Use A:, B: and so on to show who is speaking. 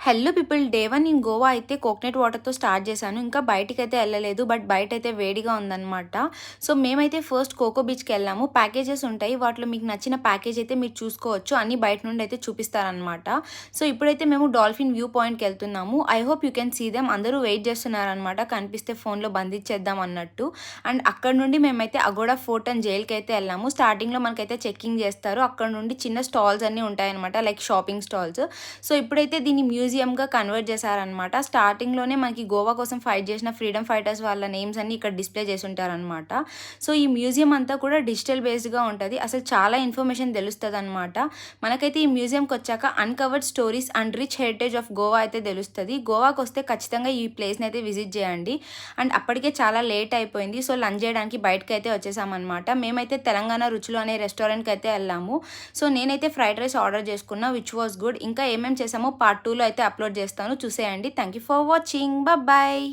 A: Hello people, day 1 నేను గోవా అయితే coconut వాటర్‌తో స్టార్ట్ చేశాను. ఇంకా బయటికైతే ఎళ్ళలేదు. బట్ బయటైతే వేడిగా ఉందనమాట. సో, మేమైతే ఫస్ట్ కోకో బీచ్‌కెళ్ళాము. ప్యాకేజెస్ ఉంటాయి. వాటిలో మీకు నచ్చిన ప్యాకేజ్ అయితే మీరు చూసుకోవచ్చు. అన్నీ బయట నుండి అయితే చూపిస్తారనమాట. సో, ఇప్పుడైతే మేము డాల్ఫిన్ వ్యూ పాయింట్‌కెళ్తున్నాము. I hope you can see them. అందరూ వెయిట్ చేస్తున్నారనమాట. కనిపిస్తే ఫోన్‌లో బంధించేద్దాం అన్నట్టు. అండ్ అక్కడ నుండి మేమైతే అగోడా ఫోర్ట్ అండ్ జైల్‌కైతే ఎళ్ళాము. స్టార్టింగ్‌లో మనకైతే చెకింగ్ చేస్తారు. అక్కడ నుండి చిన్న స్టాల్స్ అన్నీ ఉంటాయనమాట. Like shopping stalls. సో, ఇప్పుడైతే దీన్ని మ్యూజియంగా కన్వర్ట్ చేశారనమాట. స్టార్టింగ్‌లోనే మనకి గోవా కోసం ఫైట్ చేసిన ఫ్రీడమ్ ఫైటర్స్ వాళ్ళ నేమ్స్ అన్నీ ఇక్కడ డిస్‌ప్లే చేసుంటారనమాట. సో, ఈ మ్యూజియం అంతా కూడా డిజిటల్ బేస్డ్‌గా ఉంటది. అసలు చాలా ఇన్ఫర్మేషన్ తెలుస్తదనమాట. మనకైతే ఈ మ్యూజియంకొచ్చాక uncovered stories and rich heritage of Goa అయితే తెలుస్తది. గోవాకొస్తే ఖచ్చితంగా ఈ ప్లేస్‌ని అయితే విజిట్ చేయండి. అండ్ అప్పటికే చాలా లేట్ అయిపోయింది. సో, లంచ్ చేయడానికి బయటకైతే వచ్చేసామనమాట. మేమైతే తెలంగాణ రుచులు అనే రెస్టారెంట్‌కైతే ఎళ్ళాము. సో, నేనైతే ఫ్రైడ్ రైస్ ఆర్డర్ చేసుకున్నా, విచ్ వాస్ గుడ్. ఇంకా ఏమేం చేసామో పార్ట్ 2లో అయితే అప్లోడ్ చేస్తాను, చూసేయండి. Thank you for watching. Bye.